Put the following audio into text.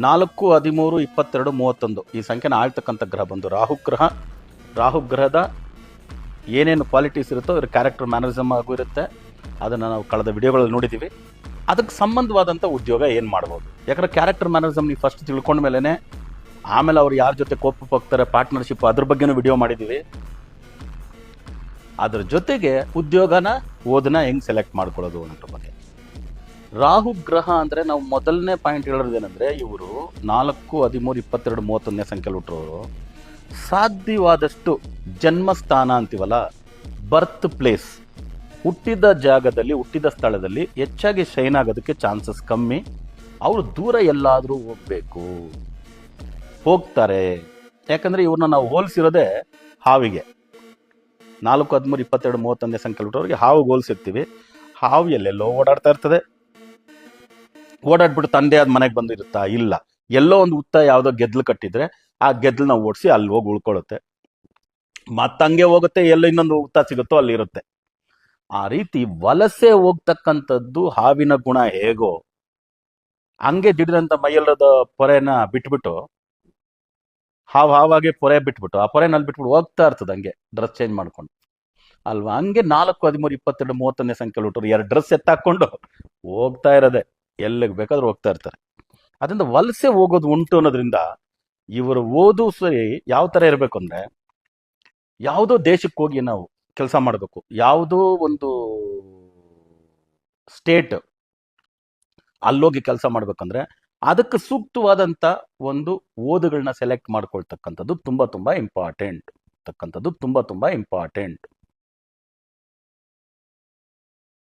4, 13, 22, 31 ಈ ಸಂಖ್ಯೆನ ಆಳ್ತಕ್ಕಂಥ ಗ್ರಹ ಬಂದು ರಾಹುಗ್ರಹ. ರಾಹುಗ್ರಹದ ಏನೇನು ಕ್ವಾಲಿಟೀಸ್ ಇರುತ್ತೋ ಅದ್ರ ಕ್ಯಾರೆಕ್ಟರ್ ಮ್ಯಾನರಿಸಮ್ ಆಗೂ ಇರುತ್ತೆ. ಅದನ್ನು ನಾವು ಕಳೆದ ವಿಡಿಯೋಗಳಲ್ಲಿ ನೋಡಿದ್ದೀವಿ. ಅದಕ್ಕೆ ಸಂಬಂಧವಾದಂಥ ಉದ್ಯೋಗ ಏನು ಮಾಡ್ಬೋದು, ಯಾಕಂದರೆ ಕ್ಯಾರೆಕ್ಟರ್ ಮ್ಯಾನರಿಸಮ್ ನೀವು ಫಸ್ಟ್ ತಿಳ್ಕೊಂಡ ಮೇಲೇ ಆಮೇಲೆ ಅವ್ರು ಯಾರ ಜೊತೆ ಕೋಪಕ್ಕೆ ಹೋಗ್ತಾರೆ, ಪಾರ್ಟ್ನರ್ಶಿಪ್, ಅದ್ರ ಬಗ್ಗೆನೂ ವಿಡಿಯೋ ಮಾಡಿದ್ದೀವಿ. ಅದ್ರ ಜೊತೆಗೆ ಉದ್ಯೋಗನ ಓದನ್ನ ಹೆಂಗೆ ಸೆಲೆಕ್ಟ್ ಮಾಡ್ಕೊಳ್ಳೋದು ಅನ್ನೋದ್ರ ಬಗ್ಗೆ. ರಾಹು ಗ್ರಹ ಅಂದರೆ ನಾವು ಮೊದಲನೇ ಪಾಯಿಂಟ್ ಹೇಳೋದೇನೆಂದರೆ, ಇವರು 4, 13, 22, 31 ಸಂಖ್ಯೆಯಲ್ಲಿ ಹುಟ್ಟರೋರು ಸಾಧ್ಯವಾದಷ್ಟು ಜನ್ಮಸ್ಥಾನ ಅಂತೀವಲ್ಲ, ಬರ್ತ್ ಪ್ಲೇಸ್, ಹುಟ್ಟಿದ ಜಾಗದಲ್ಲಿ, ಹುಟ್ಟಿದ ಸ್ಥಳದಲ್ಲಿ ಹೆಚ್ಚಾಗಿ ಶೈನ್ ಆಗೋದಕ್ಕೆ ಚಾನ್ಸಸ್ ಕಮ್ಮಿ. ಅವರು ದೂರ ಎಲ್ಲಾದರೂ ಹೋಗ್ತಾರೆ. ಯಾಕಂದರೆ ಇವ್ರನ್ನ ನಾವು ಹೋಲಿಸಿರೋದೇ ಹಾವಿಗೆ. 4, 13, 22, 31 ಸಂಖ್ಯೆಯಲ್ಲಿ ಹುಟ್ಟೋರಿಗೆ ಹಾವಿಗೆ ಹೋಲಿಸಿರ್ತೀವಿ. ಹಾವು ಎಲ್ಲೆಲ್ಲೋ ಓಡಾಡ್ತಾ ಇರ್ತದೆ. ಓಡಾಡ್ಬಿಟ್ಟು ತಂದೆ ಆದ ಮನೆಗೆ ಬಂದಿರುತ್ತಾ? ಇಲ್ಲ. ಎಲ್ಲೋ ಒಂದು ಹುತ್ತ ಯಾವುದೋ ಗೆದ್ಲು ಕಟ್ಟಿದ್ರೆ ಆ ಗೆದ್ಲನ್ನ ಓಡಿಸಿ ಅಲ್ಲಿ ಹೋಗಿ ಉಳ್ಕೊಳ್ಳುತ್ತೆ. ಮತ್ತಂಗೆ ಹೋಗುತ್ತೆ, ಎಲ್ಲೋ ಇನ್ನೊಂದು ಹುತ್ತ ಸಿಗುತ್ತೋ ಅಲ್ಲಿ ಇರುತ್ತೆ. ಆ ರೀತಿ ವಲಸೆ ಹೋಗ್ತಕ್ಕಂಥದ್ದು ಹಾವಿನ ಗುಣ ಹೇಗೋ, ಹಂಗೆ ದಿಢೀರಂತ ಮೈಯಲ್ಲದ ಪೊರೆನ ಬಿಟ್ಬಿಟ್ಟು, ಹಾವಾಗೆ ಪೊರೆ ಬಿಟ್ಬಿಟ್ಟು ಆ ಪೊರೆನಲ್ಲಿ ಬಿಟ್ಬಿಟ್ಟು ಹೋಗ್ತಾ ಇರ್ತದೆ ಹಂಗೆ ಡ್ರೆಸ್ ಚೇಂಜ್ ಮಾಡ್ಕೊಂಡು ಅಲ್ವಾ. ಹಂಗೆ 4, 13, 22, 31 ಸಂಖ್ಯೆಯಲ್ಲಿ ಹುಟ್ಟರು 2 ಡ್ರೆಸ್ ಎತ್ತಾಕೊಂಡು ಹೋಗ್ತಾ ಇರೋದೆ, ಎಲ್ಲಿಗೆ ಬೇಕಾದ್ರೂ ಹೋಗ್ತಾ ಇರ್ತಾರೆ. ಅದರಿಂದ ವಲಸೆ ಹೋಗೋದು ಉಂಟು ಅನ್ನೋದ್ರಿಂದ ಇವರು ಓದು ಸರಿ ಯಾವ ಥರ ಇರಬೇಕು ಅಂದರೆ, ಯಾವುದೋ ದೇಶಕ್ಕೆ ಹೋಗಿ ನಾವು ಕೆಲಸ ಮಾಡಬೇಕು, ಯಾವುದೋ ಒಂದು ಸ್ಟೇಟ್ ಅಲ್ಲೋಗಿ ಕೆಲಸ ಮಾಡ್ಬೇಕಂದ್ರೆ ಅದಕ್ಕೆ ಸೂಕ್ತವಾದಂಥ ಒಂದು ಓದುಗಳನ್ನ ಸೆಲೆಕ್ಟ್ ಮಾಡ್ಕೊಳ್ತಕ್ಕಂಥದ್ದು ತುಂಬ ಇಂಪಾರ್ಟೆಂಟ್.